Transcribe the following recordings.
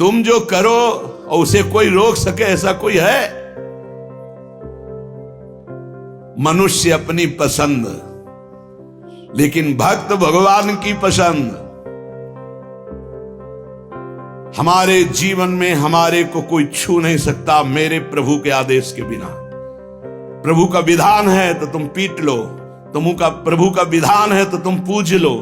तुम जो करो और उसे कोई रोक सके ऐसा कोई है? मनुष्य अपनी पसंद, लेकिन भक्त भगवान की पसंद। हमारे जीवन में हमारे को कोई छू नहीं सकता मेरे प्रभु के आदेश के बिना। प्रभु का विधान है तो तुम पीट लो, प्रभु का विधान है तो तुम पूज लो,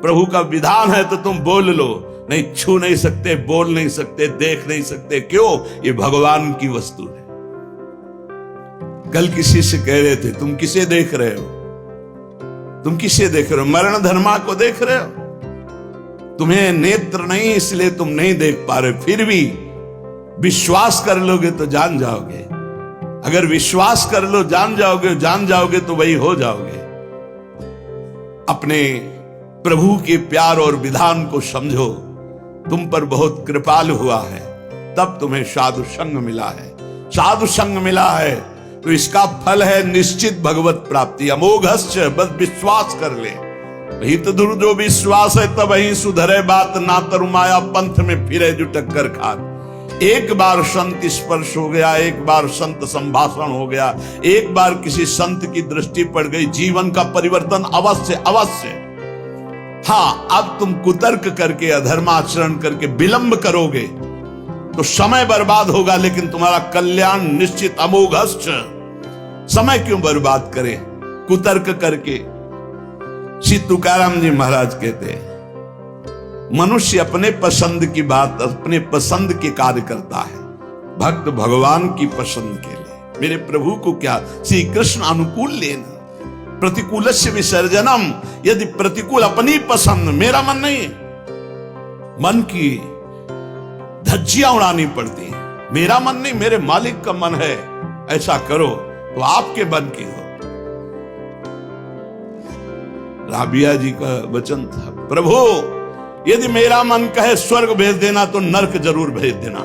प्रभु का विधान है तो तुम बोल लो। नहीं, छू नहीं सकते, बोल नहीं सकते, देख नहीं सकते। क्यों? ये भगवान की वस्तु है। कल किसी से कह रहे थे, तुम किसे देख रहे हो? तुम किसे देख रहे हो? मरण धर्मा को देख रहे हो? तुम्हें नेत्र नहीं इसलिए तुम नहीं देख पा रहे, फिर भी विश्वास कर लोगे तो जान जाओगे। अगर विश्वास कर लो, जान जाओगे तो वही हो जाओगे। अपने प्रभु के प्यार और विधान को समझो। तुम पर बहुत कृपालु हुआ है, तब तुम्हें साधु संग मिला है। साधु संग मिला है तो इसका फल है निश्चित भगवत प्राप्ति। अमोघश्च, बस विश्वास कर ले। हित दुर जो विश्वास है तब ही सुधरे बात, ना तरुमाया पंथ में फिरे जो टक्कर खात। एक बार संत स्पर्श हो गया, एक बार संत संभाषण हो गया, एक बार किसी संत की दृष्टि पड़ गई, जीवन का परिवर्तन अवश्य अवश्य। हाँ, अब तुम कुतर्क करके, अधर्माचरण करके विलंब करोगे तो समय बर्बाद होगा, लेकिन तुम्हारा कल्याण निश्चित। अमोघश्च, समय क्यों बर्बाद करें कुतर्क करके? श्री तुकाराम जी महाराज कहते हैं, मनुष्य अपने पसंद की बात, अपने पसंद के कार्य करता है, भक्त भगवान की पसंद के लिए। मेरे प्रभु को क्या श्री कृष्ण अनुकूल लेना, प्रतिकूलस्य विसर्जनम। यदि प्रतिकूल अपनी पसंद, मेरा मन नहीं, मन की धज्जियां उड़ानी पड़ती है। मेरा मन नहीं, मेरे मालिक का मन है, ऐसा करो तो आपके मन की हो। राबिया जी का वचन था, प्रभु यदि मेरा मन कहे स्वर्ग भेज देना तो नरक जरूर भेज देना,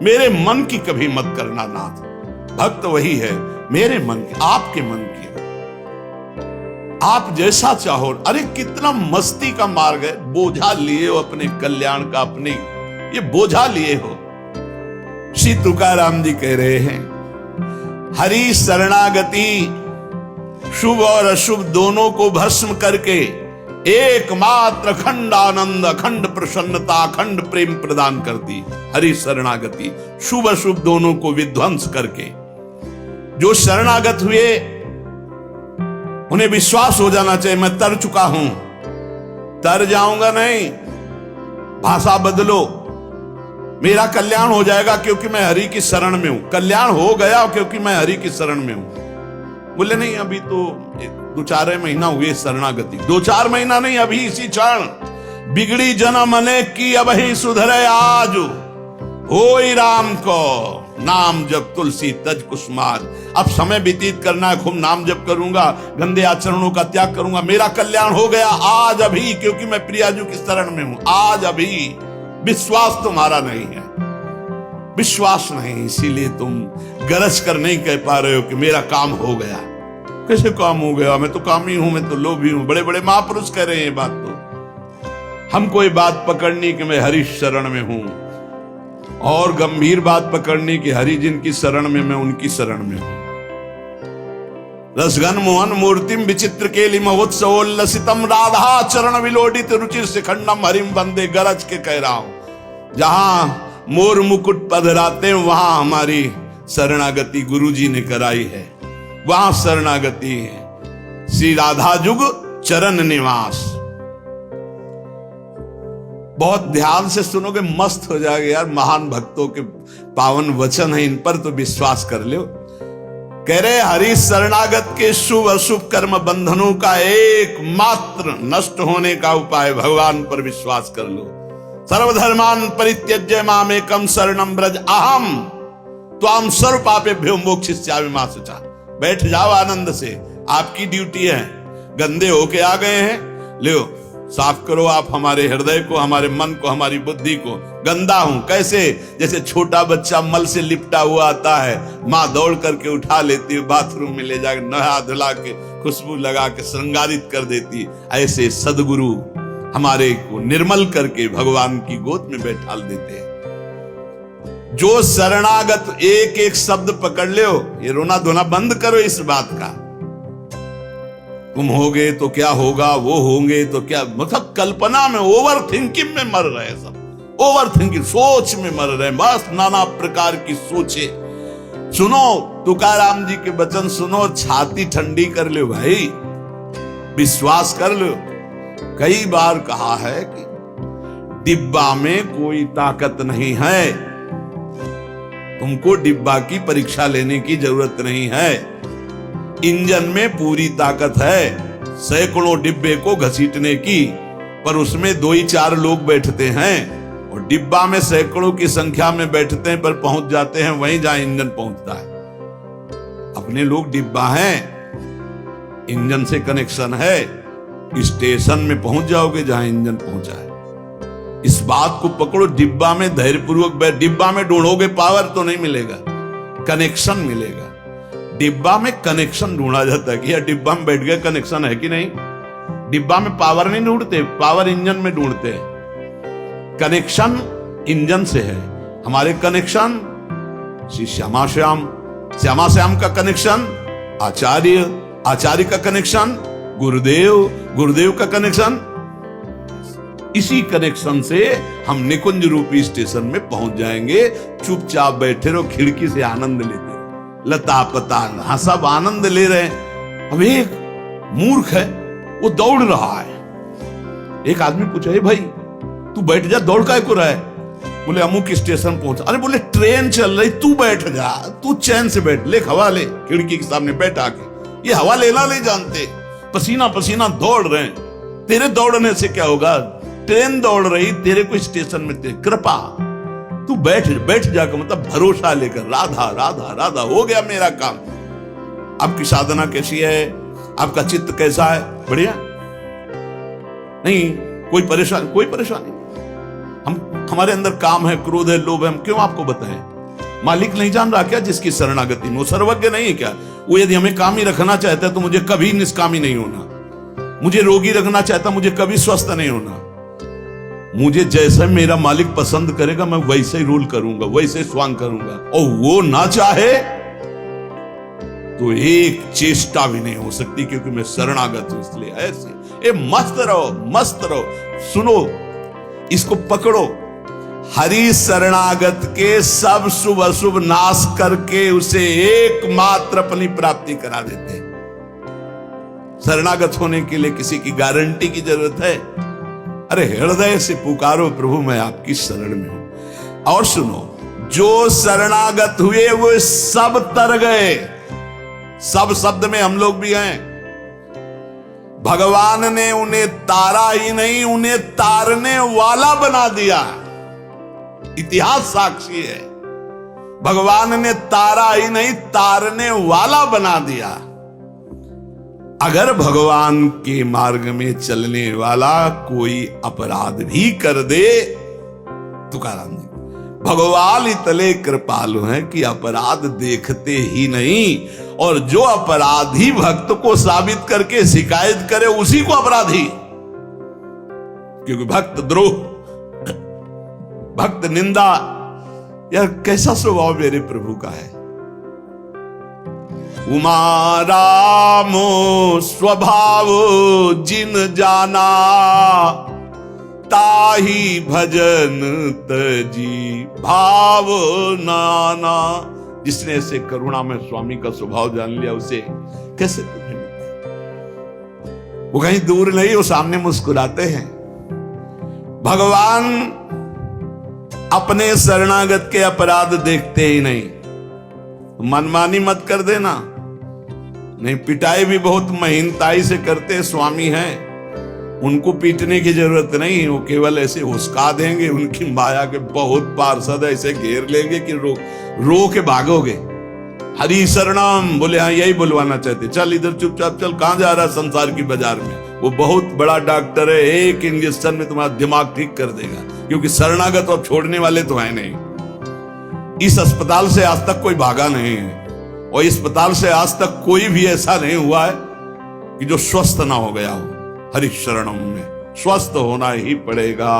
मेरे मन की कभी मत करना नाथ। भक्त वही है, मेरे मन की, आपके मन की, आप जैसा चाहो। अरे कितना मस्ती का मार्ग है। बोझा लिए हो अपने कल्याण का, अपने ये बोझा लिए हो। श्री तुकाराम जी कह रहे हैं, हरि शरणागति शुभ और अशुभ दोनों को भस्म करके एकमात्र अखंड आनंद, अखंड प्रसन्नता, अखंड प्रेम प्रदान करती। हरि शरणागति, शुभ अशुभ दोनों को विध्वंस करके। जो शरणागत हुए उन्हें विश्वास हो जाना चाहिए, मैं तर चुका हूं, तर जाऊंगा नहीं। भाषा बदलो, मेरा कल्याण हो जाएगा क्योंकि मैं हरि की शरण में हूं। कल्याण हो गया क्योंकि मैं हरि की शरण में हूं। बोले नहीं, अभी तो 2-4 महीना हुए शरणागति। 2-4 महीना नहीं, अभी इसी क्षण। बिगड़ी जन्म अनेक की अब ही सुधरे आज, होई राम को नाम जप तुलसी तज कुसुमाज। अब समय व्यतीत करना है, खूब नाम जप करूंगा, गंदे आचरणों का त्याग करूंगा। मेरा कल्याण हो गया आज अभी, क्योंकि मैं प्रियाजू की शरण में हूं। आज अभी विश्वास तुम्हारा नहीं है, विश्वास नहीं, इसीलिए तुम गरज कर नहीं कह पा रहे हो कि मेरा काम हो गया। कैसे काम हो गया? मैं तो कामी हूं, मैं तो लोभी हूं। बड़े बड़े महापुरुष कह रहे हैं ये बात। तो हमको ये बात पकड़नी कि मैं हरि शरण में हूं, और गंभीर बात पकड़नी कि हरि जिनकी शरण में, मैं उनकी शरण में हूं। रसघन मोहन मूर्तिम विचित्र केलि महोत्सवोल्लसितम राधा चरण विलोडित रुचिर शिखंडम हरिम वंदे। गरज के कह रहा हूं, जहां मोर मुकुट पधराते वहां हमारी शरणागति गुरुजी ने कराई है, वहां शरणागति है। श्री राधा जुग चरण निवास। बहुत ध्यान से सुनोगे, मस्त हो जाएगा यार। महान भक्तों के पावन वचन है, इन पर तो विश्वास कर लो। कह रहे हरि शरणागत के शुभ अशुभ कर्म बंधनों का एकमात्र नष्ट होने का उपाय भगवान पर विश्वास कर लो। सर्वधर्मान परित्यज्य मामेकम शरणम ब्रज अहम त्वाम सर्व पापेभ्यो मोक्षयिष्यामि मा शुचा। बैठ जाओ आनंद से, आपकी ड्यूटी है। गंदे होके आ गए हैं, लो साफ करो आप हमारे हृदय को, हमारे मन को, हमारी बुद्धि को। गंदा हूं कैसे? जैसे छोटा बच्चा मल से लिपटा हुआ आता है, माँ दौड़ करके उठा लेती है, बाथरूम में ले जाकर नहा धुला के खुशबू लगा के श्रृंगारित कर देती। ऐसे सदगुरु हमारे को निर्मल करके भगवान की गोद में बैठाल देते हैं। जो शरणागत, एक एक शब्द पकड़ लो, ये रोना धोना बंद करो इस बात का। तुम होगे तो क्या होगा, वो होंगे तो क्या, मतलब कल्पना में, ओवर थिंकिंग में मर रहे सब, ओवर थिंकिंग, सोच में मर रहे, बस नाना प्रकार की सोचे। सुनो तुकाराम जी के वचन सुनो, छाती ठंडी कर लो भाई, विश्वास कर लो। कई बार कहा है कि डिब्बा में कोई ताकत नहीं है, तुमको डिब्बा की परीक्षा लेने की जरूरत नहीं है। इंजन में पूरी ताकत है सैकड़ों डिब्बे को घसीटने की, पर उसमें 2 ही 4 लोग बैठते हैं, और डिब्बा में सैकड़ों की संख्या में बैठते हैं, पर पहुंच जाते हैं वहीं जहां इंजन पहुंचता है। अपने लोग डिब्बा हैं, इंजन से कनेक्शन है, स्टेशन में पहुंच जाओगे जहां इंजन पहुंचा है। इस बात को पकड़ो, डिब्बा में धैर्यपूर्वक बैठ, डिब्बा में ढूंढोगे पावर तो नहीं मिलेगा, कनेक्शन मिलेगा। डिब्बा में कनेक्शन ढूंढा जाता है कि यार डिब्बा में बैठ गए, कनेक्शन है कि नहीं। डिब्बा में पावर नहीं ढूंढते, पावर इंजन में ढूंढते हैं। कनेक्शन इंजन से है। हमारे कनेक्शन श्री श्यामा श्याम, श्यामा श्याम का कनेक्शन आचार्य, आचार्य का कनेक्शन गुरुदेव, गुरुदेव का कनेक्शन। इसी कनेक्शन से हम निकुंज रूपी स्टेशन में पहुंच जाएंगे। चुपचाप बैठे रहो, खिड़की से आनंद लेते रहो, लता पता, हाँ सब आनंद ले रहे हैं। अब एक मूर्ख है, वो दौड़ रहा है। एक आदमी पूछा, भाई तू बैठ जा, दौड़ काय को रहा है? बोले अमुक स्टेशन पहुंचा। अरे बोले ट्रेन चल रही, तू बैठ जा, तू चैन से बैठ, ले हवा ले, खिड़की के सामने बैठ आके। ये हवा लेना नहीं जानते, पसीना पसीना दौड़ रहे हैं। तेरे दौड़ने से क्या होगा? ट्रेन दौड़ रही, तेरे को स्टेशन में तेरे कृपा, तू बैठ बैठ जाकर, मतलब भरोसा लेकर, राधा राधा राधा, हो गया मेरा काम। आपकी साधना कैसी है? आपका चित्त कैसा है? बढ़िया नहीं? कोई परेशानी? कोई परेशानी? हमारे अंदर काम है, क्रोध है, लोभ है, हम क्यों आपको बताएं? मालिक नहीं जान रहा क्या जिसकी शरणागति में? वो सर्वज्ञ नहीं है क्या? वो यदि हमें कामी रखना चाहता है तो मुझे कभी निष्कामी नहीं होना, मुझे रोगी रखना चाहता, मुझे कभी स्वस्थ नहीं होना। मुझे जैसा मेरा मालिक पसंद करेगा मैं वैसे ही रूल करूंगा, वैसे स्वांग करूंगा। और वो ना चाहे तो एक चेष्टा भी नहीं हो सकती, क्योंकि मैं शरणागत हूं। इसलिए ऐसे मस्त रहो, मस्त रहो। सुनो, इसको पकड़ो। हरि शरणागत के सब शुभ अशुभ नाश करके उसे एकमात्र अपनी प्राप्ति करा देते। शरणागत होने के लिए किसी की गारंटी की जरूरत है? अरे हृदय से पुकारो, प्रभु मैं आपकी शरण में हूं। और सुनो, जो शरणागत हुए वो सब तर गए। सब शब्द में हम लोग भी हैं। भगवान ने उन्हें तारा ही नहीं, उन्हें तारने वाला बना दिया। इतिहास साक्षी है, भगवान ने तारा ही नहीं, तारने वाला बना दिया। अगर भगवान के मार्ग में चलने वाला कोई अपराध भी कर दे, तुकाराम जी, भगवान इतने कृपालु हैं कि अपराध देखते ही नहीं, और जो अपराधी भक्त को साबित करके शिकायत करे उसी को अपराधी। क्योंकि भक्त द्रोह, भक्त निंदा, यह कैसा स्वभाव मेरे प्रभु का है। उमा रामो स्वभाव जिन जाना, ताही भजन तजी भाव नाना। जिसने ऐसे करुणा में स्वामी का स्वभाव जान लिया, उसे कैसे तुम्हें मिलते? वो कहीं दूर नहीं, वो सामने मुस्कुराते हैं। भगवान अपने शरणागत के अपराध देखते ही नहीं। मनमानी मत कर देना। नहीं, पिटाई भी बहुत महीनताई से करते स्वामी हैं, उनको पीटने की जरूरत नहीं। वो केवल ऐसे हुस्का देंगे, उनकी माया के बहुत पार्षद ऐसे घेर लेंगे कि रो के भागोगे। हरि शरणम बोले, हाँ यही बुलवाना चाहते, चल इधर चुपचाप चल, कहां जा रहा संसार की बाजार में। वो बहुत बड़ा डॉक्टर है, एक इंजेक्शन में तुम्हारा दिमाग ठीक कर देगा। क्योंकि शरणागत और छोड़ने वाले तो है नहीं। इस अस्पताल से आज तक कोई भागा नहीं है, और इस अस्पताल से आज तक कोई भी ऐसा नहीं हुआ है कि जो स्वस्थ ना हो गया हो। हरि शरणम में स्वस्थ होना ही पड़ेगा,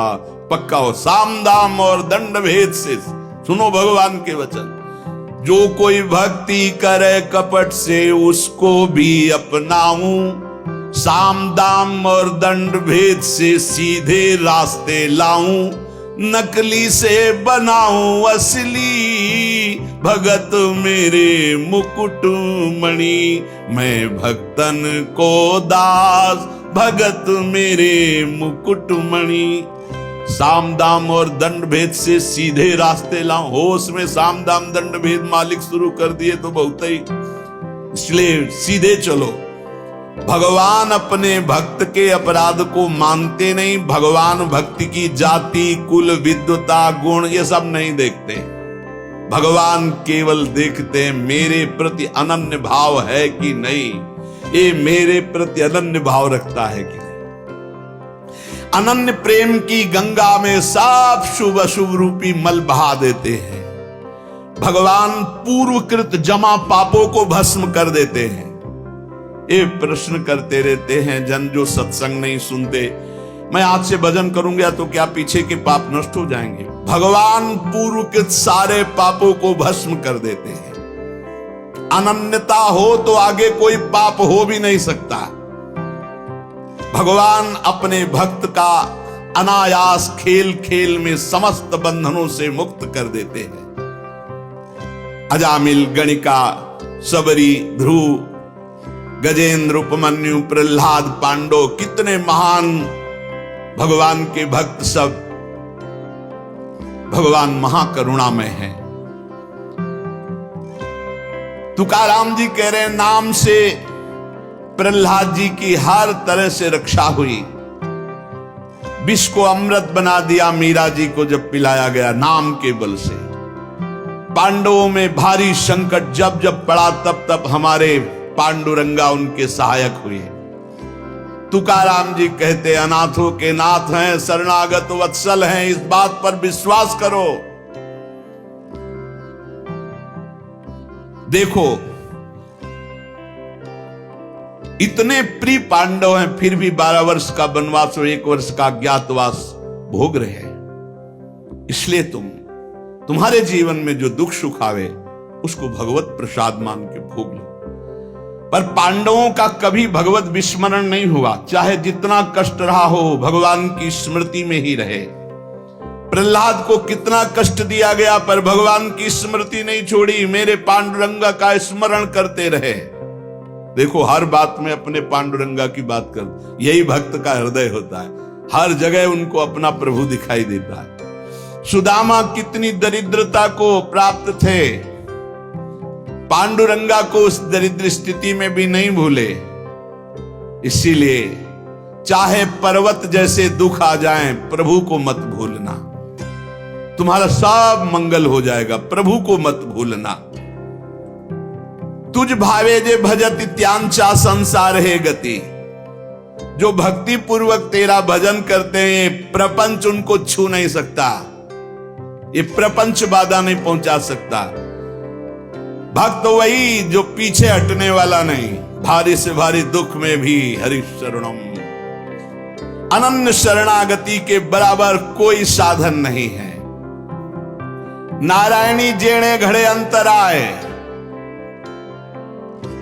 पक्का हो। साम दाम और दंड भेद से सुनो भगवान के वचन, जो कोई भक्ति करे कपट से उसको भी अपनाऊं, साम दाम और दंड भेद से सीधे रास्ते लाऊं, नकली से बनाऊं असली, भगत मेरे मुकुट मणि, मैं भक्तन को दास, भगत मेरे मुकुट मणि। साम दाम और दंड भेद से सीधे रास्ते लाऊं, होश में साम दाम दंड भेद मालिक शुरू कर दिए तो बहुत ही, इसलिए सीधे चलो। भगवान अपने भक्त के अपराध को मानते नहीं, भगवान भक्ति की जाति कुल विद्वता गुण ये सब नहीं देखते, भगवान केवल देखते हैं मेरे प्रति अनन्य भाव है कि नहीं, ये मेरे प्रति अनन्य भाव रखता है कि नहीं। अनन्य प्रेम की गंगा में सब शुभ अशुभ रूपी मल बहा देते हैं, भगवान पूर्वकृत जमा पापों को भस्म कर देते हैं। ये प्रश्न करते रहते हैं जन जो सत्संग नहीं सुनते, मैं आज से भजन करूंगा तो क्या पीछे के पाप नष्ट हो जाएंगे? भगवान पूर्व के सारे पापों को भस्म कर देते हैं। अनन्यता हो तो आगे कोई पाप हो भी नहीं सकता। भगवान अपने भक्त का अनायास खेल खेल में समस्त बंधनों से मुक्त कर देते हैं। अजामिल, गणिका, सबरी, ध्रुव, गजेंद्र, उपमन्यु, प्रहलाद, पांडव, कितने महान भगवान के भक्त, सब भगवान महाकरुणामय हैं। तुकाराम जी कह रहे हैं नाम से प्रहलाद जी की हर तरह से रक्षा हुई। विष को अमृत बना दिया मीरा जी को जब पिलाया गया नाम के बल से। पांडवों में भारी संकट जब जब पड़ा तब तब हमारे पांडुरंगा उनके सहायक हुए। तुकाराम जी कहते अनाथों के नाथ हैं, शरणागत वत्सल हैं, इस बात पर विश्वास करो। देखो इतने प्रिय पांडव हैं फिर भी 12 वर्ष का वनवास और 1 वर्ष का अज्ञातवास भोग रहे हैं। इसलिए तुम्हारे जीवन में जो दुख सुख आवे उसको भगवत प्रसाद मान के भोग लो। पर पांडवों का कभी भगवत विस्मरण नहीं हुआ, चाहे जितना कष्ट रहा हो भगवान की स्मृति में ही रहे। प्रहलाद को कितना कष्ट दिया गया पर भगवान की स्मृति नहीं छोड़ी, मेरे पांडुरंगा का स्मरण करते रहे। देखो हर बात में अपने पांडुरंगा की बात कर, यही भक्त का हृदय होता है। हर जगह उनको अपना प्रभु दिखाई देता है। सुदामा कितनी दरिद्रता को प्राप्त थे, पांडुरंगा को उस दरिद्र स्थिति में भी नहीं भूले। इसीलिए चाहे पर्वत जैसे दुख आ जाएं, प्रभु को मत भूलना, तुम्हारा सब मंगल हो जाएगा। प्रभु को मत भूलना। तुझ भावे जे भजत त्यांचा संसार है गति। जो भक्ति पूर्वक तेरा भजन करते हैं प्रपंच उनको छू नहीं सकता, ये प्रपंच बाधा नहीं पहुंचा सकता। भक्त वही जो पीछे हटने वाला नहीं, भारी से भारी दुख में भी हरि शरणम। अनन्य शरणागति के बराबर कोई साधन नहीं है। नारायणी जेणे घड़े अंतराय,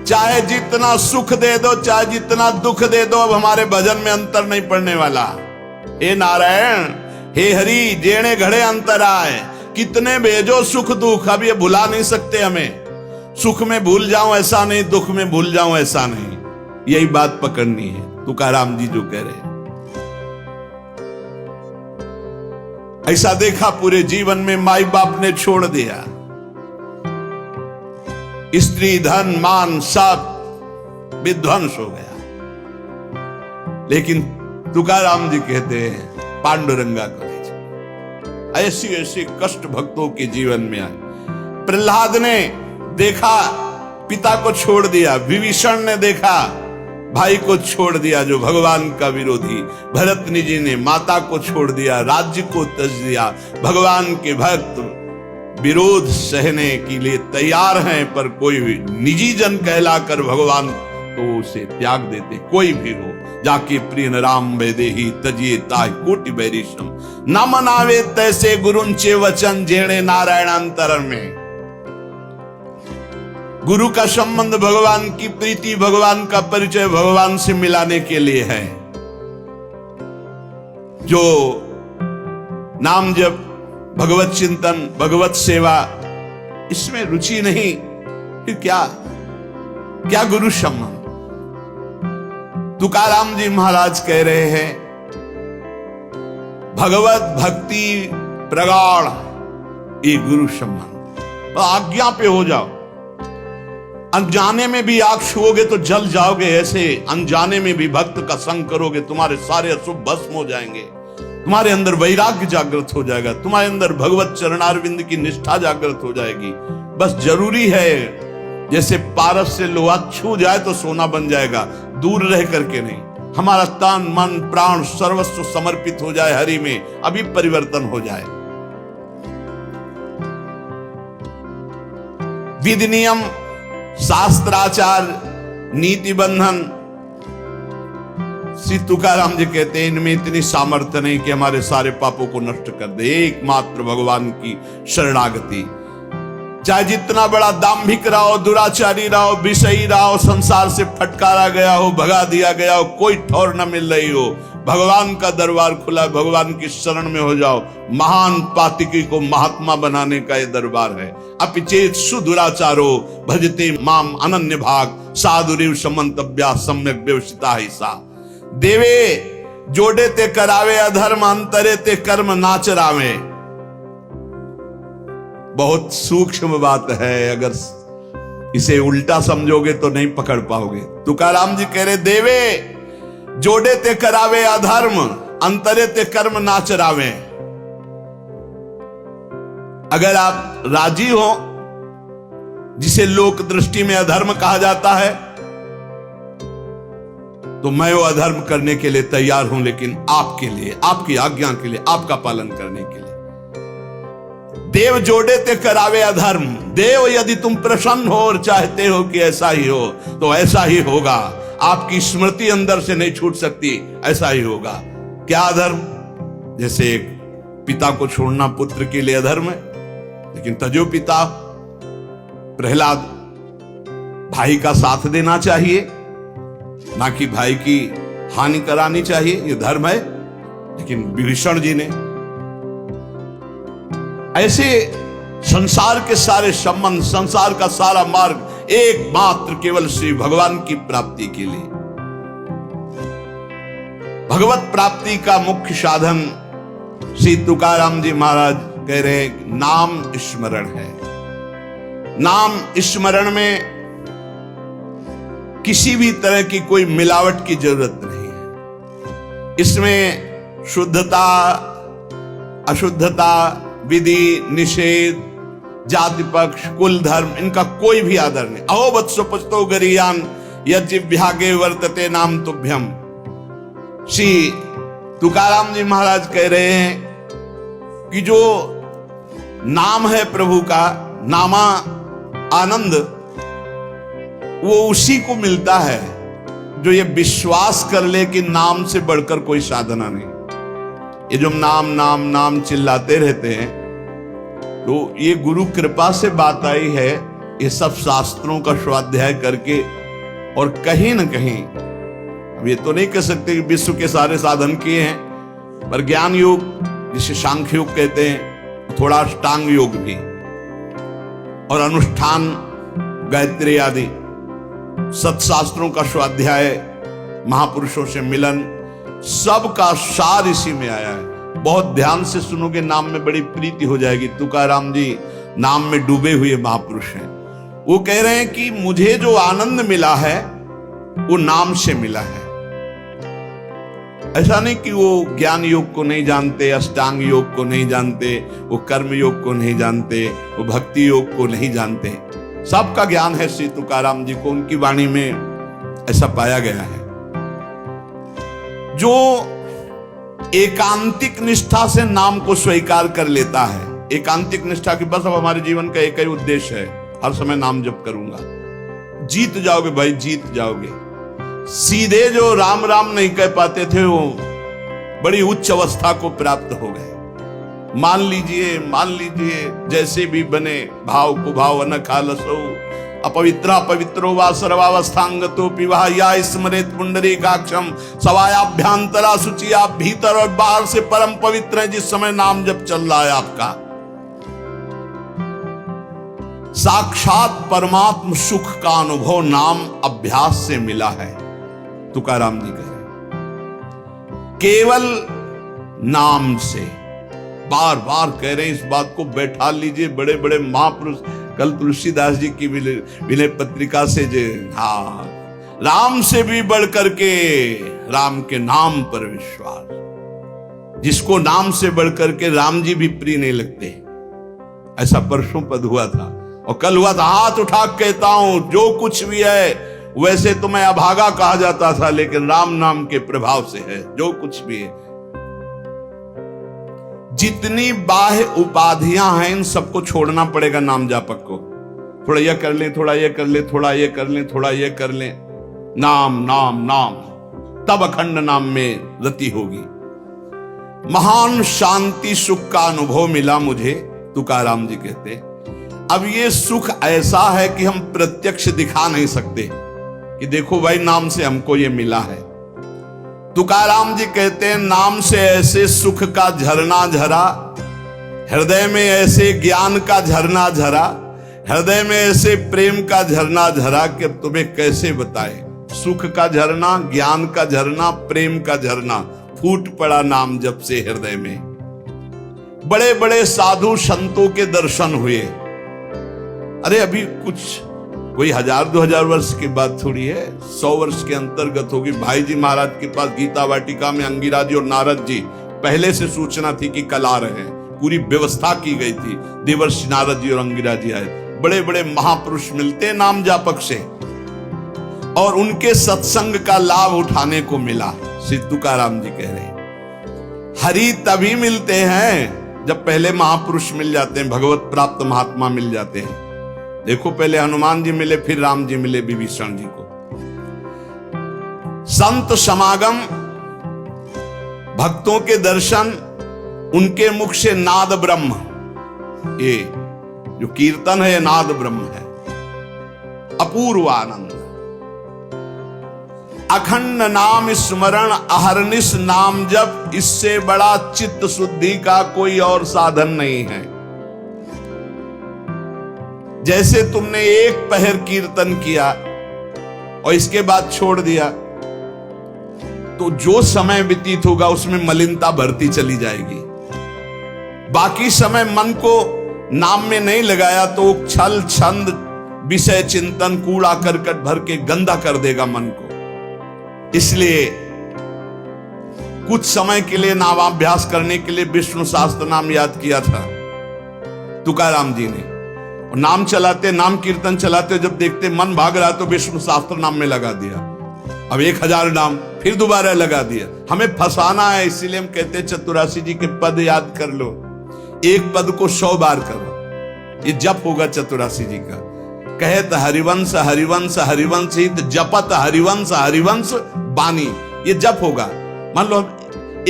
चाहे जितना सुख दे दो चाहे जितना दुख दे दो, अब हमारे भजन में अंतर नहीं पड़ने वाला। हे नारायण, हे हरि, जेणे घड़े अंतराय, कितने भेजो सुख दुख, अब ये भुला नहीं सकते हमें। सुख में भूल जाऊं ऐसा नहीं, दुख में भूल जाऊं ऐसा नहीं, यही बात पकड़नी है। तुकाराम जी जो कह रहे हैं, ऐसा देखा पूरे जीवन में माई बाप ने छोड़ दिया, स्त्री धन मान सब विध्वंस हो गया, लेकिन तुकाराम जी कहते हैं पांडुरंगा को ले जाओ। ऐसी ऐसी कष्ट भक्तों के जीवन में आए। प्रहलाद ने देखा पिता को छोड़ दिया, विभीषण ने देखा भाई को छोड़ दिया जो भगवान का विरोधी, भरतनी जी ने माता को छोड़ दिया, राज्य को त्यज दिया। भगवान के भक्त विरोध सहने के लिए तैयार हैं, पर कोई भी निजी जन कहलाकर भगवान तो उसे त्याग देते। कोई भी हो, जाके प्रिय राम वैदेही तजिए ताहि कोटि बैरिशम, न मनावे तैसे गुरुंचे वचन जेणे नारायणांतर में। गुरु का संबंध भगवान की प्रीति, भगवान का परिचय भगवान से मिलाने के लिए है। जो नाम जप, भगवत चिंतन, भगवत सेवा, इसमें रुचि नहीं, फिर क्या गुरु संबंध। तुकाराम जी महाराज कह रहे हैं, भगवत भक्ति प्रगाढ़ ये गुरु संबंध। आज्ञा पे हो जाओ, अनजाने में भी आग छुओगे तो जल जाओगे, ऐसे अनजाने में भी भक्त का संग करोगे तुम्हारे सारे अशुभ भस्म हो जाएंगे, तुम्हारे अंदर वैराग्य जागृत हो जाएगा, तुम्हारे अंदर भगवत चरणारविंद की निष्ठा जागृत हो जाएगी। बस जरूरी है जैसे पारस से लोहा छू जाए तो सोना बन जाएगा, दूर रह करके नहीं। हमारा तन मन प्राण सर्वस्व समर्पित हो जाए हरि में, अभी परिवर्तन हो जाए। विधि नियम शास्त्राचार नीति बंधन, श्री तुकाराम जी कहते हैं इनमें इतनी सामर्थ्य नहीं कि हमारे सारे पापों को नष्ट कर दे। एकमात्र भगवान की शरणागति, चाहे जितना बड़ा दाम्भिक रहो, दुराचारी रहो, विषयी रहो, संसार से फटकारा गया हो, भगा दिया गया हो, कोई ठौर न मिल रही हो, भगवान का दरबार खुला, भगवान की शरण में हो जाओ। महान पातिकी को महात्मा बनाने का ये दरबार है। अपिचेत सुदुराचारो भजते माम अनन्य भाग, साधुरीव समंतव्या सम्यक व्यवसिता ही सा। देवे जोड़े ते करावे अधर्म, अंतरे ते कर्म नाचरावे। बहुत सूक्ष्म बात है, अगर इसे उल्टा समझोगे तो नहीं पकड़ पाओगे। तुकाराम जी कह रहे, देवे जोड़े ते करावे अधर्म, अंतरे ते कर्म नाचरावे। अगर आप राजी हो, जिसे लोक दृष्टि में अधर्म कहा जाता है, तो मैं वो अधर्म करने के लिए तैयार हूं, लेकिन आपके लिए, आपकी आज्ञा के लिए, आपका पालन करने के लिए। देव जोड़े ते करावे अधर्म। देव यदि तुम प्रसन्न हो और चाहते हो कि ऐसा ही हो, तो ऐसा ही होगा। आपकी स्मृति अंदर से नहीं छूट सकती, ऐसा ही होगा। क्या अधर्म? जैसे एक पिता को छोड़ना पुत्र के लिए अधर्म है, लेकिन तजो पिता प्रहलाद, भाई का साथ देना चाहिए, ना कि भाई की हानि करानी चाहिए, ये धर्म है। लेकिन विभीषण जी ने ऐसे संसार के सारे संबंध, संसार का सारा मार्ग एकमात्र केवल श्री भगवान की प्राप्ति के लिए। भगवत प्राप्ति का मुख्य साधन श्री तुकाराम जी महाराज कह रहे हैं, नाम स्मरण है। नाम स्मरण में किसी भी तरह की कोई मिलावट की जरूरत नहीं है। इसमें शुद्धता, अशुद्धता, विधि निषेध, जाति पक्ष, कुल धर्म, इनका कोई भी आदर नहीं। अहो वत्सो पचतो गरियान यज्ञागे वर्तते नाम तुभ्यम। श्री तुकाराम जी महाराज कह रहे हैं कि जो नाम है प्रभु का, नामा आनंद, वो उसी को मिलता है जो ये विश्वास कर ले कि नाम से बढ़कर कोई साधना नहीं। ये जो नाम नाम नाम चिल्लाते रहते हैं, तो ये गुरु कृपा से बात आई है। ये सब शास्त्रों का स्वाध्याय करके, और कहीं न कहीं, अब ये तो नहीं कह सकते कि विश्व के सारे साधन किए हैं, पर ज्ञान योग, जिसे सांख्य योग कहते हैं, थोड़ा अष्टांग योग भी, और अनुष्ठान, गायत्री आदि सत्शास्त्रों का स्वाध्याय, महापुरुषों से मिलन, सबका सार इसी में आया है। बहुत ध्यान से सुनोगे, नाम में बड़ी प्रीति हो जाएगी। तुकाराम जी नाम में डूबे हुए महापुरुष हैं। वो कह रहे हैं कि मुझे जो आनंद मिला है वो नाम से मिला है। ऐसा नहीं कि वो ज्ञान योग को नहीं जानते, अष्टांग योग को नहीं जानते, वो कर्म योग को नहीं जानते, वो भक्ति योग को नहीं जानते। सबका ज्ञान है श्री तुकाराम जी को, उनकी वाणी में ऐसा पाया गया है। जो एकांतिक निष्ठा से नाम को स्वीकार कर लेता है, एकांतिक निष्ठा की बस अब हमारे जीवन का एक ही उद्देश्य है, हर समय नाम जप करूंगा, जीत जाओगे भाई, जीत जाओगे। सीधे जो राम राम नहीं कह पाते थे वो बड़ी उच्च अवस्था को प्राप्त हो गए। मान लीजिए जैसे भी बने भाव कुभाव न खालसो अपवित्रा पवित्रो वा सर्वावस्थांगतो पिवा या स्मरेत पुंडरीकाक्षम सवायाभ्यांतरा शुचि। आप भीतर और बाहर से परम पवित्र हैं जिस समय नाम जब चल रहा है आपका। साक्षात परमात्म सुख का अनुभव नाम अभ्यास से मिला है। तुकाराम जी कह रहे केवल नाम से, बार बार कह रहे हैं इस बात को बैठा लीजिए। बड़े बड़े महापुरुष, कल तुलसीदास जी की विनय पत्रिका से जो राम से भी बढ़ करके राम के नाम पर विश्वास, जिसको नाम से बढ़ करके राम जी भी प्रिय नहीं लगते। ऐसा परसों पद हुआ था और कल हुआ था। हाथ उठा कहता हूं जो कुछ भी है, वैसे तो मैं अभागा कहा जाता था, लेकिन राम नाम के प्रभाव से है जो कुछ भी है। जितनी बाह्य उपाधियां हैं इन सबको छोड़ना पड़ेगा नाम जापक को। थोड़ा यह कर ले, थोड़ा यह कर ले, थोड़ा यह कर ले, थोड़ा यह कर ले। नाम नाम नाम, तब अखंड नाम में रति होगी। महान शांति सुख का अनुभव मिला मुझे, तुकाराम जी कहते। अब ये सुख ऐसा है कि हम प्रत्यक्ष दिखा नहीं सकते कि देखो भाई नाम से हमको ये मिला है। तुकाराम जी कहते हैं नाम से ऐसे सुख का झरना झरा, हृदय में ऐसे ज्ञान का झरना झरा, हृदय में ऐसे प्रेम का झरना झरा कि तुम्हें कैसे बताए। सुख का झरना, ज्ञान का झरना, प्रेम का झरना फूट पड़ा नाम जब से हृदय में। बड़े बड़े साधु संतों के दर्शन हुए। अरे अभी कुछ कोई 1000-2000 वर्ष की बात थोड़ी है, 100 वर्ष के अंतर्गत होगी। भाई जी महाराज के पास गीता वाटिका में अंगिरा जी और नारद जी पहले से सूचना थी कि कल आ रहे हैं, पूरी व्यवस्था की गई थी। देवर्षि नारद जी और अंगिरा जी आए। बड़े बड़े महापुरुष मिलते नाम जापक से और उनके सत्संग का लाभ उठाने को मिला। श्री तुकाराम जी कह रहे हैं हरि तभी मिलते हैं जब पहले महापुरुष मिल जाते हैं, भगवत प्राप्त महात्मा मिल जाते हैं। देखो पहले हनुमान जी मिले, फिर राम जी मिले विभीषण जी को। संत समागम, भक्तों के दर्शन, उनके मुख से नाद ब्रह्म, ये जो कीर्तन है नाद ब्रह्म है। अपूर्व आनंद, अखंड नाम स्मरण अहरनिश नाम जप, इससे बड़ा चित्त शुद्धि का कोई और साधन नहीं है। जैसे तुमने एक पहर कीर्तन किया और इसके बाद छोड़ दिया तो जो समय व्यतीत होगा उसमें मलिनता बढ़ती चली जाएगी। बाकी समय मन को नाम में नहीं लगाया तो छल छंद विषय चिंतन कूड़ा करकट भर के गंदा कर देगा मन को। इसलिए कुछ समय के लिए नामाभ्यास करने के लिए विष्णु सहस्त्र नाम याद किया था तुकाराम जी ने। और नाम चलाते, नाम कीर्तन चलाते, जब देखते मन भाग रहा तो विष्णु सहस्त्र नाम में लगा दिया। अब 1000 नाम फिर दोबारा लगा दिया। हमें फंसाना है, इसीलिए हम कहते हैं चतुरासी जी के पद याद कर लो, एक पद को 100 बार करो, ये जप होगा चतुरासी जी का। कहत हरिवंश हरिवंश हरिवंश हित जपत हरिवंश हरिवंश बानी, ये जप होगा। मान लो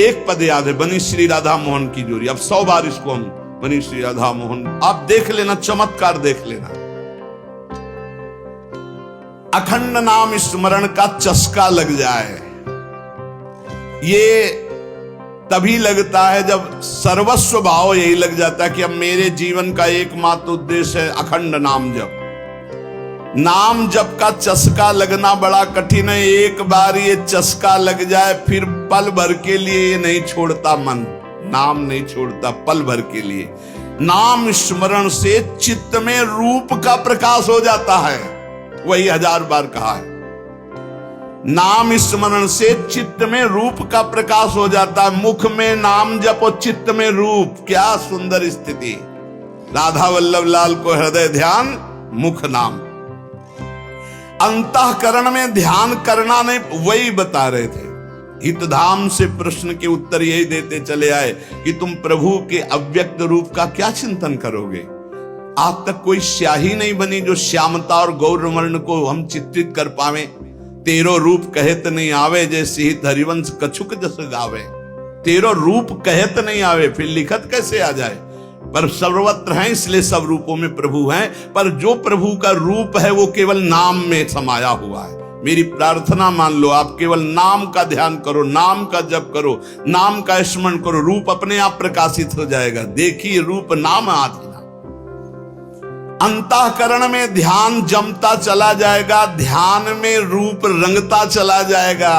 एक पद याद है, बनी श्री राधा मोहन की जोड़ी, अब 100 बार इसको हम बनी श्री राधा मोहन, आप देख लेना, चमत्कार देख लेना। अखंड नाम स्मरण का चस्का लग जाए, ये तभी लगता है जब सर्वस्व भाव यही लग जाता है कि अब मेरे जीवन का एकमात्र उद्देश्य है अखंड नाम जप। नाम जप का चस्का लगना बड़ा कठिन है। एक बार ये चस्का लग जाए फिर पल भर के लिए ये नहीं छोड़ता मन, नाम नहीं छोड़ता पल भर के लिए। नाम स्मरण से चित्त में रूप का प्रकाश हो जाता है, वही 1000 बार कहा है। नाम स्मरण से चित्त में रूप का प्रकाश हो जाता है। मुख में नाम जपो, चित्त में रूप, क्या सुंदर स्थिति। राधा वल्लभ लाल को हृदय ध्यान, मुख नाम। अंतःकरण में ध्यान करना नहीं, वही बता रहे थे। हितधाम से प्रश्न के उत्तर यही देते चले आए कि तुम प्रभु के अव्यक्त रूप का क्या चिंतन करोगे। आज तक कोई स्याही नहीं बनी जो श्यामता और गौरवर्ण को हम चित्रित कर पावे। तेरो रूप कहत नहीं आवे, जैसे ही हरिवंश कछुक जस गावे। तेरो रूप कहत नहीं आवे, फिर लिखत कैसे आ जाए? पर सर्वत्र हैं, इसलिए सब रूपों में प्रभु हैं। पर जो प्रभु का रूप है वो केवल नाम में समाया हुआ है। मेरी प्रार्थना मान लो, आप केवल नाम का ध्यान करो, नाम का जप करो, नाम का स्मरण करो, रूप अपने आप प्रकाशित हो जाएगा। देखिए रूप नाम आधीना। अंतःकरण में ध्यान जमता चला जाएगा, ध्यान में रूप रंगता चला जाएगा,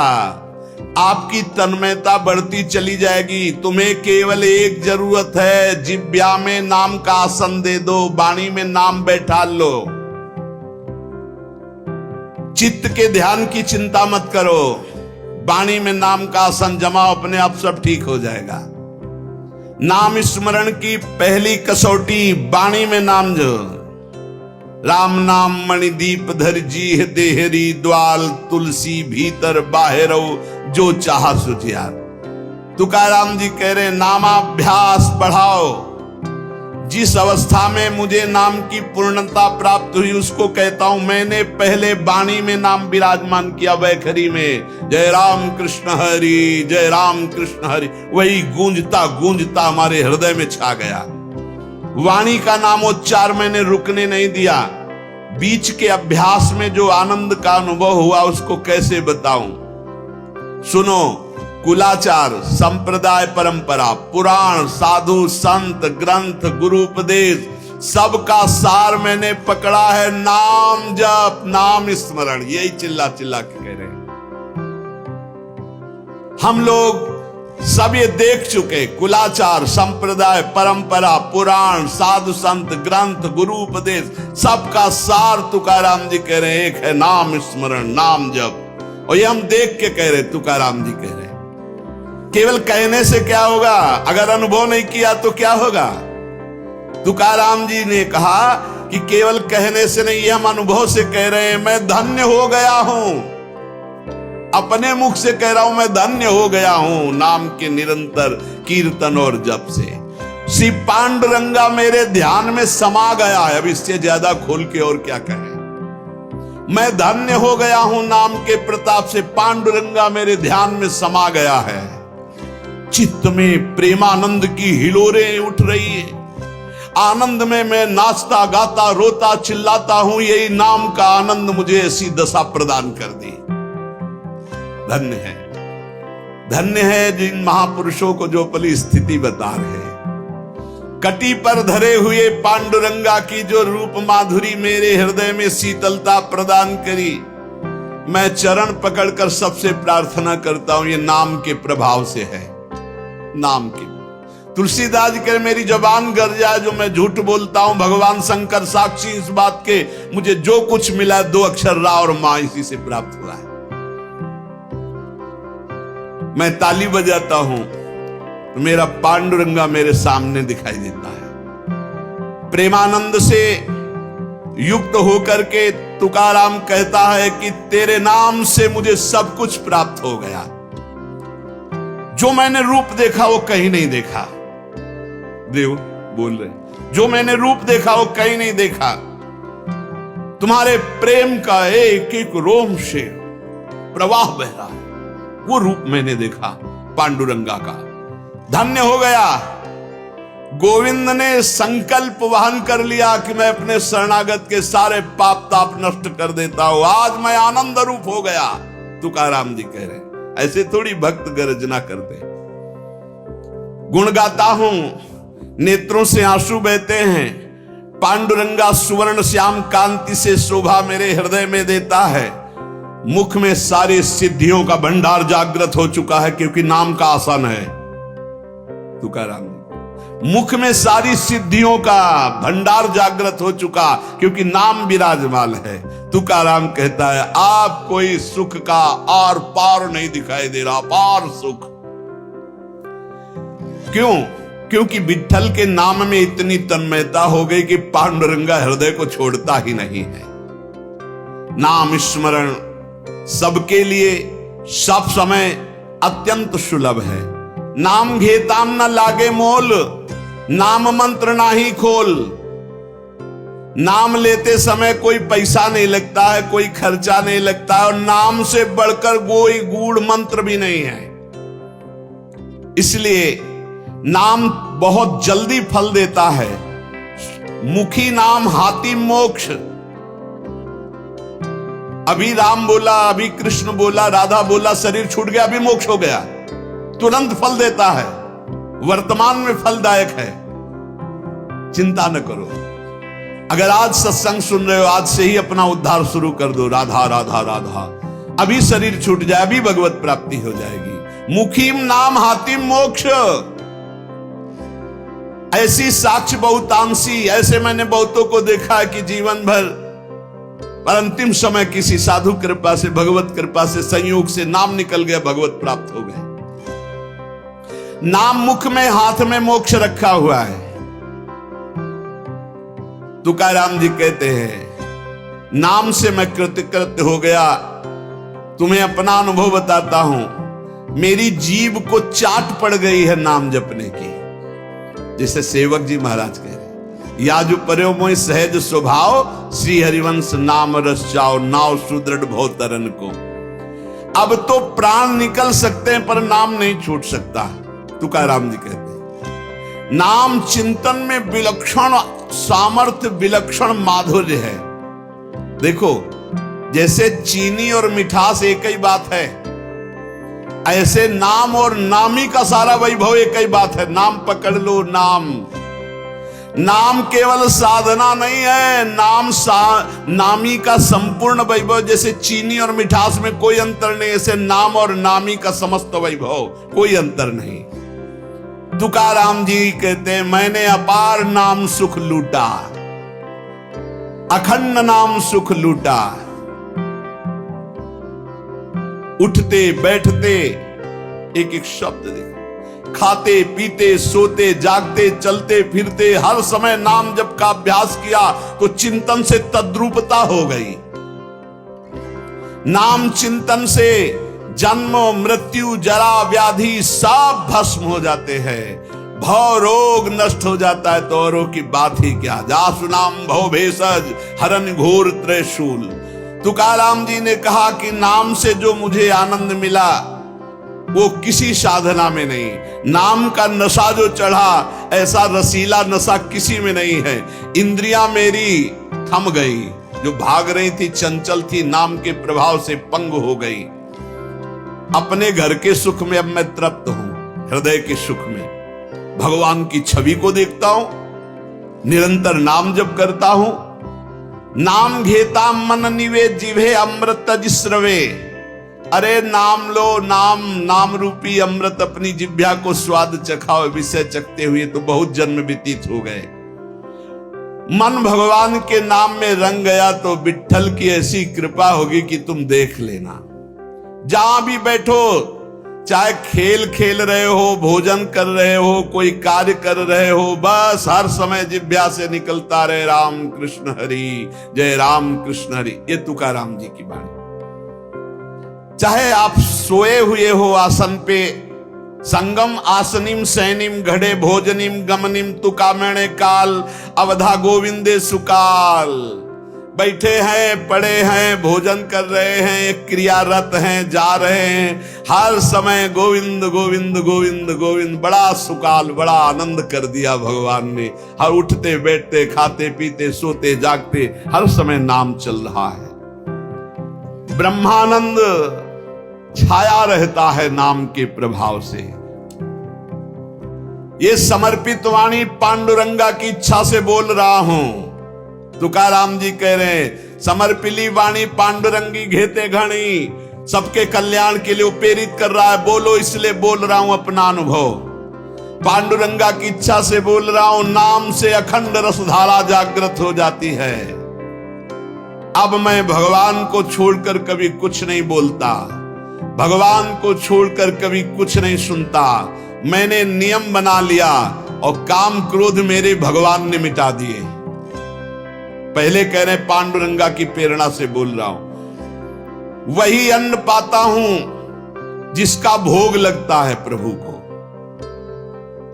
आपकी तन्मयता बढ़ती चली जाएगी। तुम्हें केवल एक जरूरत है, जिब्या में नाम का आसन दे दो, वाणी में नाम बैठा लो। चित्त के ध्यान की चिंता मत करो, वाणी में नाम का आसन जमाओ, अपने आप सब ठीक हो जाएगा। नाम स्मरण की पहली कसौटी वाणी में नाम जो राम नाम मणिदीप धर जी देहरी, द्वाल तुलसी भीतर बाहरो, जो चाहा सुझियार। तुकाराम जी कह रहे नामाभ्यास बढ़ाओ। जिस अवस्था में मुझे नाम की पूर्णता प्राप्त हुई उसको कहता हूं, मैंने पहले वाणी में नाम विराजमान किया वैखरी में, जय राम कृष्ण हरि, जय राम कृष्ण हरि। वही गूंजता गूंजता हमारे हृदय में छा गया। वाणी का नामोच्चार मैंने रुकने नहीं दिया। बीच के अभ्यास में जो आनंद का अनुभव हुआ उसको कैसे बताऊं? सुनो, कुलाचार, संप्रदाय, परंपरा, पुराण, साधु, संत, ग्रंथ, गुरु उपदेश, सबका सार मैंने पकड़ा है नाम जप, नाम स्मरण। यही चिल्ला चिल्ला के कह रहे हैं। हम लोग सब ये देख चुके, कुलाचार, संप्रदाय, परंपरा, पुराण, साधु संत, ग्रंथ, गुरु उपदेश, सबका सार तुकाराम जी कह रहे हैं एक है नाम स्मरण, नाम जप। और ये हम देख के कह रहे, तुकाराम जी कह रहे। केवल कहने से क्या होगा? अगर अनुभव नहीं किया तो क्या होगा? तुकाराम जी ने कहा कि केवल कहने से नहीं, ये हम अनुभव से कह रहे हैं। मैं धन्य हो गया हूं, अपने मुख से कह रहा हूं, मैं धन्य हो गया हूं नाम के निरंतर कीर्तन और जप से। श्री पांडुरंगा मेरे ध्यान में समा गया है। अब इससे ज्यादा खोल के और क्या कहें? मैं धन्य हो गया हूं नाम के प्रताप से, पांडुरंगा मेरे ध्यान में समा गया है। चित्त में प्रेमानंद की हिलोरें उठ रही है। आनंद में मैं नाचता गाता रोता चिल्लाता हूं। यही नाम का आनंद मुझे ऐसी दशा प्रदान कर दी। धन्य है, धन्य है जिन महापुरुषों को जो पली स्थिति बता रहे। कटी पर धरे हुए पांडुरंगा की जो रूप माधुरी मेरे हृदय में शीतलता प्रदान करी। मैं चरण पकड़कर सबसे प्रार्थना करता हूं, ये नाम के प्रभाव से है। नाम की तुलसीदास जी कह, मेरी जबान गर जाए जो मैं झूठ बोलता हूं, भगवान शंकर साक्षी इस बात के, मुझे जो कुछ मिला 2 अक्षर रा और मां इसी से प्राप्त हुआ है। मैं ताली बजाता हूं तो मेरा पांडुरंगा मेरे सामने दिखाई देता है। प्रेमानंद से युक्त होकर के तुकाराम कहता है कि तेरे नाम से मुझे सब कुछ प्राप्त हो गया। जो मैंने रूप देखा वो कहीं नहीं देखा। देव बोल रहे, जो मैंने रूप देखा वो कहीं नहीं देखा। तुम्हारे प्रेम का एक एक रोम से प्रवाह बह रहा है, वो रूप मैंने देखा पांडुरंगा का। धन्य हो गया। गोविंद ने संकल्प वहन कर लिया कि मैं अपने शरणागत के सारे पाप ताप नष्ट कर देता हूं। आज मैं आनंद रूप हो गया। तुकाराम जी कह रहे, ऐसे थोड़ी भक्त गर्जना करते। गुण गाता हूं, नेत्रों से आंसू बहते हैं। पांडुरंगा सुवर्ण श्याम कांति से शोभा मेरे हृदय में देता है। मुख में सारी सिद्धियों का भंडार जागृत हो चुका है, क्योंकि नाम का आसन है। तुकाराम मुख में सारी सिद्धियों का भंडार जागृत हो चुका, क्योंकि नाम विराजमान है। तुकाराम कहता है, आप कोई सुख का आर पार नहीं दिखाई दे रहा, पार सुख। क्यों? क्योंकि विठ्ठल के नाम में इतनी तन्मयता हो गई कि पांडुरंगा हृदय को छोड़ता ही नहीं है। नाम स्मरण सबके लिए सब समय अत्यंत सुलभ है। नाम घेताम न लागे मोल, नाम मंत्र नाही खोल। नाम लेते समय कोई पैसा नहीं लगता है, कोई खर्चा नहीं लगता है, और नाम से बढ़कर कोई गूढ़ मंत्र भी नहीं है। इसलिए नाम बहुत जल्दी फल देता है। मुखी नाम हाथी मोक्ष। अभी राम बोला, अभी कृष्ण बोला, राधा बोला, शरीर छूट गया, अभी मोक्ष हो गया, तुरंत फल देता है, वर्तमान में फलदायक है। चिंता न करो। अगर आज सत्संग सुन रहे हो, आज से ही अपना उद्धार शुरू कर दो। राधा राधा राधा, अभी शरीर छूट जाए, अभी भगवत प्राप्ति हो जाएगी। मुखीम नाम हातिम मोक्ष। ऐसी साक्ष्य बहुतांशी, ऐसे मैंने बहुतों को देखा है कि जीवन भर पर अंतिम समय किसी साधु कृपा से, भगवत कृपा से, संयोग से नाम निकल गया, भगवत प्राप्त हो गए। नाम मुख में, हाथ में मोक्ष रखा हुआ है। तुकाराम जी कहते हैं, नाम से मैं कृतकृत्य हो गया। तुम्हें अपना अनुभव बताता हूं, मेरी जीभ को चाट पड़ गई है नाम जपने की। जैसे सेवक जी महाराज कह रहे, या जो पर्यो मोहि सहज स्वभाव, श्री हरिवंश नाम रस चाओ, नाव सुदृढ़ भव तरन को। अब तो प्राण निकल सकते हैं पर नाम नहीं छूट सकता। तुकाराम जी कहते हैं, नाम चिंतन में विलक्षण सामर्थ्य, विलक्षण माधुर्य है। देखो, जैसे चीनी और मिठास एक ही बात है, ऐसे नाम और नामी का सारा वैभव एक ही बात है। नाम पकड़ लो। नाम केवल साधना नहीं है, नामी का संपूर्ण वैभव। जैसे चीनी और मिठास में कोई अंतर नहीं, ऐसे नाम और नामी का समस्त वैभव, कोई अंतर नहीं। तुकाराम जी कहते हैं, मैंने अपार नाम सुख लूटा, अखंड नाम सुख लूटा। उठते बैठते एक एक शब्द देखो, खाते पीते सोते जागते चलते फिरते हर समय नाम जप का अभ्यास किया तो चिंतन से तद्रूपता हो गई। नाम चिंतन से जन्म मृत्यु जरा व्याधि सब भस्म हो जाते हैं, भव रोग नष्ट हो जाता है। तो औरों की बात ही क्या, जासु नाम भव भेषज हरन घोर त्रिशूल। तुकाराम जी ने कहा कि नाम से जो मुझे आनंद मिला वो किसी साधना में नहीं। नाम का नशा जो चढ़ा, ऐसा रसीला नशा किसी में नहीं है। इंद्रियां मेरी थम गई, जो भाग रही थी, चंचल थी, नाम के प्रभाव से पंग हो गई। अपने घर के सुख में अब मैं तृप्त हूं, हृदय के सुख में भगवान की छवि को देखता हूं, निरंतर नाम जप करता हूं। नाम घेता मन निवेद जिभे अमृत जिस्रवे। अरे नाम लो, नाम रूपी अमृत अपनी जिह्वा को स्वाद चखाओ। विषय चखते हुए तो बहुत जन्म व्यतीत हो गए। मन भगवान के नाम में रंग गया तो विट्ठल की ऐसी कृपा होगी कि तुम देख लेना। जहां भी बैठो, चाहे खेल खेल रहे हो, भोजन कर रहे हो, कोई कार्य कर रहे हो, बस हर समय जिह्वा से निकलता रहे राम कृष्ण हरि, जय राम कृष्ण हरि। ये तुकाराम जी की बाणी। चाहे आप सोए हुए हो आसन पे, संगम आसनिम सैनिम घड़े भोजनिम गमनिम तुकामणे काल अवधा गोविंदे सुकाल। बैठे हैं, पड़े हैं, भोजन कर रहे हैं, क्रियारत हैं, जा रहे हैं, हर समय गोविंद गोविंद गोविंद गोविंद। बड़ा सुकाल, बड़ा आनंद कर दिया भगवान ने। हर उठते बैठते, खाते पीते, सोते जागते हर समय नाम चल रहा है। ब्रह्मानंद छाया रहता है नाम के प्रभाव से। ये समर्पित वाणी पांडुरंगा की इच्छा से बोल रहा हूं। तुकाराम जी कह रहे हैं, समर्पिली वाणी पांडुरंगी घेते घणी। सबके कल्याण के लिए प्रेरित कर रहा है, बोलो इसलिए बोल रहा हूं अपना अनुभव। पांडुरंगा की इच्छा से बोल रहा हूं। नाम से अखंड रसधारा जागृत हो जाती है। अब मैं भगवान को छोड़कर कभी कुछ नहीं बोलता, भगवान को छोड़कर कभी कुछ नहीं सुनता। मैंने नियम बना लिया और काम क्रोध मेरे भगवान ने मिटा दिए। पहले कह रहे पांडुरंगा की प्रेरणा से बोल रहा हूं। वही अन्न पाता हूं जिसका भोग लगता है प्रभु को।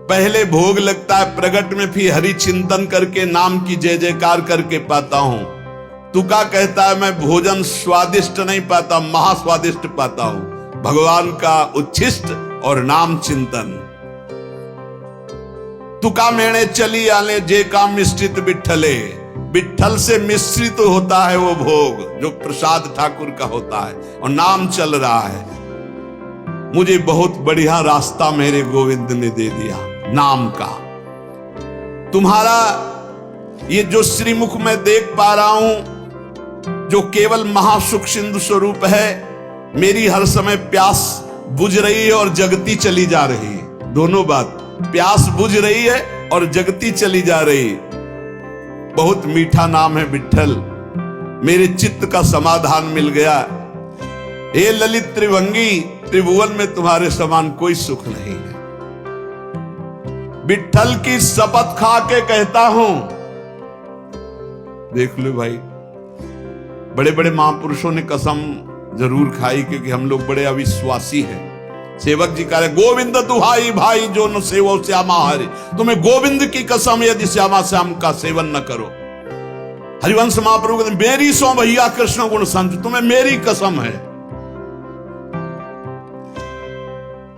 पहले भोग लगता है प्रगट में, फिर हरि चिंतन करके नाम की जय जयकार करके पाता हूं। तुका कहता है मैं भोजन स्वादिष्ट नहीं पाता, महास्वादिष्ट पाता हूं, भगवान का उच्छिष्ट और नाम चिंतन। तुका मेणे चली आले जे काम मिश्रित बिठले, बिठल से मिश्रित होता है वो भोग जो प्रसाद ठाकुर का होता है, और नाम चल रहा है। मुझे बहुत बढ़िया रास्ता मेरे गोविंद ने दे दिया नाम का। तुम्हारा ये जो श्रीमुख में देख पा रहा हूं, जो केवल महासुख सिंधु स्वरूप है, मेरी हर समय प्यास बुझ रही है और जगती चली जा रही है। दोनों बात, प्यास बुझ रही है और जगती चली जा रही है। बहुत मीठा नाम है विठ्ठल, मेरे चित्त का समाधान मिल गया। हे ललित त्रिभंगी, त्रिभुवन में तुम्हारे समान कोई सुख नहीं है। विठ्ठल की शपथ खा के कहता हूं, देख लो भाई, बड़े बड़े महापुरुषों ने कसम जरूर खाई, क्योंकि हम लोग बड़े अविश्वासी हैं। सेवक जी कह रहे गोविंद दुहाई भाई जो न सेवो श्यामा हरे, तुम्हें गोविंद की कसम यदि श्यामा श्याम का सेवन न करो। हरिवंश महाप्रभु कहते मेरी सो भैया कृष्ण गुण संत, तुम्हें मेरी कसम है।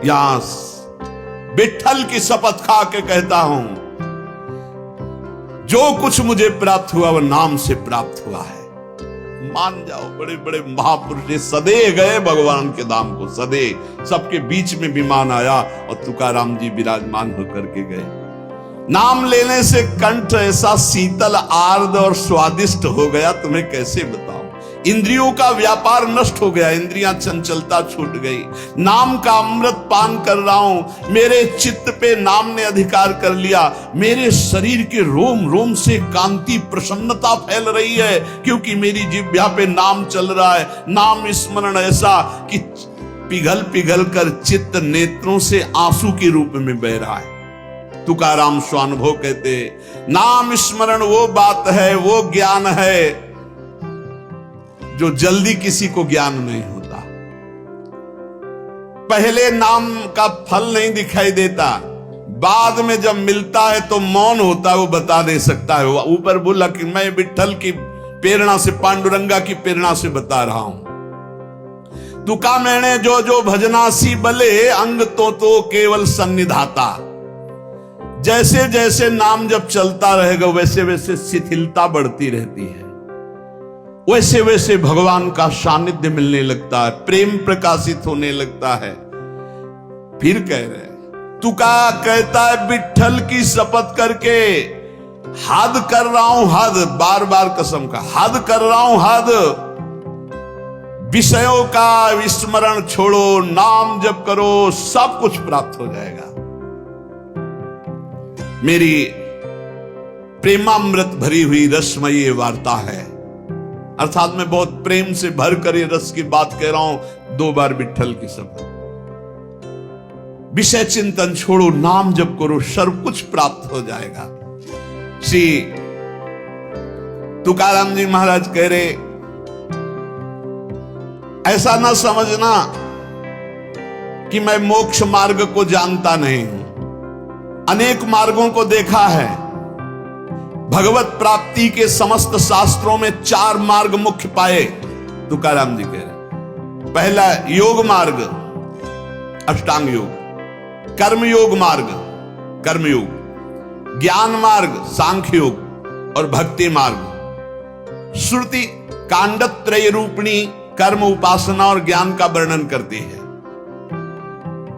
यहां विठ्ठल की शपथ खा के कहता हूं, जो कुछ मुझे प्राप्त हुआ वह नाम से प्राप्त हुआ है। मान जाओ, बड़े बड़े महापुरुष सदे गए भगवान के धाम को, सदे सबके बीच में विमान आया और तुकाराम जी विराजमान होकर के गए। नाम लेने से कंठ ऐसा शीतल आर्द्र और स्वादिष्ट हो गया, तुम्हें कैसे बताऊं। इंद्रियों का व्यापार नष्ट हो गया, इंद्रियां चंचलता छूट गई। नाम का अमृत पान कर रहा हूं, मेरे चित्त पे नाम ने अधिकार कर लिया। मेरे शरीर के रोम रोम से कांति प्रसन्नता फैल रही है, क्योंकि मेरी जिह्वा पे नाम चल रहा है। नाम स्मरण ऐसा कि पिघल पिघल कर चित्त नेत्रों से आंसू के रूप में बह रहा है। तुकाराम स्वानुभव कहते, नाम स्मरण वो बात है, वो ज्ञान है जो जल्दी किसी को ज्ञान नहीं होता। पहले नाम का फल नहीं दिखाई देता, बाद में जब मिलता है तो मौन होता है, वो बता दे सकता है। ऊपर बोला कि मैं विठ्ठल की प्रेरणा से, पांडुरंगा की प्रेरणा से बता रहा हूं। तुका मैंने जो जो भजनासी बले, अंग तो केवल सन्निधाता। जैसे जैसे नाम जब चलता रहेगा वैसे वैसे शिथिलता बढ़ती रहती है, वैसे वैसे भगवान का सानिध्य मिलने लगता है, प्रेम प्रकाशित होने लगता है। फिर कह रहे, तुका कहता है विठ्ठल की शपथ करके हद कर रहा हूं, हद, बार बार कसम का हद कर रहा हूं, हद। विषयों का विस्मरण छोड़ो, नाम जप करो, सब कुछ प्राप्त हो जाएगा। मेरी प्रेमामृत भरी हुई रसमयी वार्ता है, अर्थात मैं बहुत प्रेम से भर कर ये रस की बात कह रहा हूं। 2 बार विठ्ठल की शपथ। विषय चिंतन छोड़ो, नाम जप करो, सर्व कुछ प्राप्त हो जाएगा। श्री तुकाराम जी महाराज कह रहे, ऐसा ना समझना कि मैं मोक्ष मार्ग को जानता नहीं हूं, अनेक मार्गों को देखा है। भगवत प्राप्ति के समस्त शास्त्रों में 4 मार्ग मुख्य पाए, तुकाराम जी कह रहे। पहला योग मार्ग, अष्टांग योग। कर्म योग मार्ग, कर्मयोग। ज्ञान मार्ग, सांख्य योग। और भक्ति मार्ग। श्रुति कांडत्रय रूपिणी कर्म, उपासना और ज्ञान का वर्णन करती है।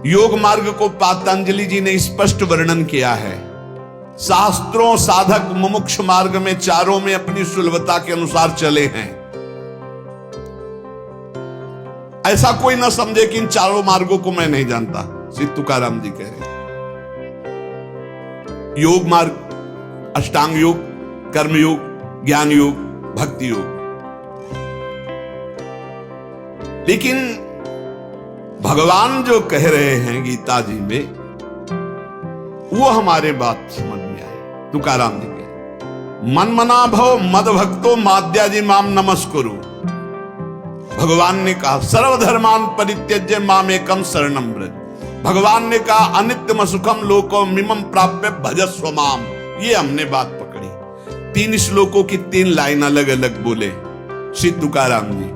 योग मार्ग को पतंजलि जी ने स्पष्ट वर्णन किया है। शास्त्रों साधक मुमुक्ष मार्ग में चारों में अपनी सुलभता के अनुसार चले हैं। ऐसा कोई ना समझे कि इन चारों मार्गों को मैं नहीं जानता, श्री तुकाराम जी कह रहे। योग मार्ग, अष्टांग योग, कर्म योग, ज्ञान योग, भक्ति योग। लेकिन भगवान जो कह रहे हैं गीता जी में, वो हमारे बात समझ में आए। तुकाराम जी के मन मना भव मद भक्तो माद्याजी माम नमस्कुरु। भगवान ने कहा सर्वधर्मान परित्यज्य माम एकम शरणम व्रज। भगवान ने कहा अनित्यम सुखम लोको मिमम प्राप्य भजस्व माम। ये हमने बात पकड़ी। 3 श्लोकों की 3 लाइन अलग अलग बोले श्री तुकाराम जी।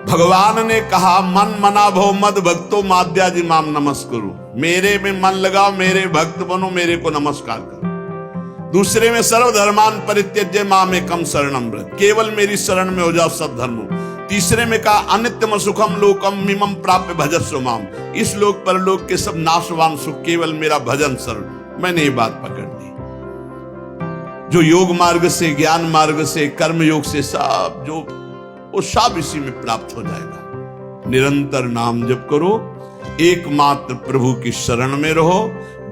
भगवान ने कहा मन मना भव मद भक्तो माद्याजी माम नमस्करो। मेरे में मन लगाओ, मेरे भक्त बनो, मेरे को नमस्कार करो। दूसरे में सर्वधर्मान परित्यज्य माम एकम शरणम व्रत, केवल मेरी शरण में हो जाओ सब धर्मों। तीसरे में कहा अनित्यम सुखम लोकम मिमम प्राप्य भजस्व माम, इस लोक परलोक के सब नाशवान सुख केवल मेरा भजन शरण। मैंने ये बात पकड़ ली। जो योग मार्ग से, ज्ञान मार्ग से, कर्म योग से सब जो वो सब इसी में प्राप्त हो जाएगा। निरंतर नाम जप करो, एकमात्र प्रभु की शरण में रहो।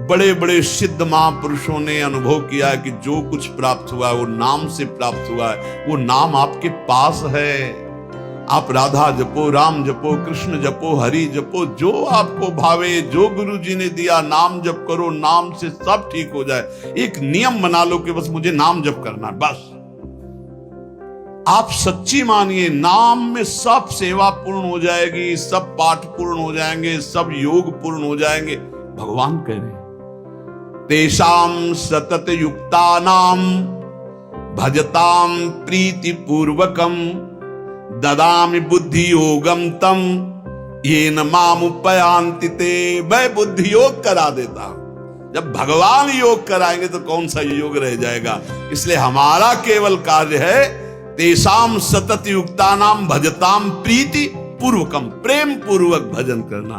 बड़े बड़े सिद्ध महापुरुषों ने अनुभव किया कि जो कुछ प्राप्त हुआ वो नाम से प्राप्त हुआ है। वो नाम आपके पास है। आप राधा जपो, राम जपो, कृष्ण जपो, हरि जपो, जो आपको भावे, जो गुरु जी ने दिया नाम जप करो। नाम से सब ठीक हो जाए। एक नियम बना लो कि बस मुझे नाम जप करना है, बस। आप सच्ची मानिए, नाम में सब सेवा पूर्ण हो जाएगी, सब पाठ पूर्ण हो जाएंगे, सब योग पूर्ण हो जाएंगे। भगवान कह रहे तेषाम सतत युक्तानाम भजताम प्रीति पूर्वकम ददामि बुद्धि योगम तम येन माम उपयांति ते। मैं बुद्धि योग करा देता हूं। जब भगवान योग कराएंगे तो कौन सा योग रह जाएगा। इसलिए हमारा केवल कार्य है तेषाम सतत युक्तानाम भजताम प्रीति पूर्वकम, प्रेम पूर्वक भजन करना।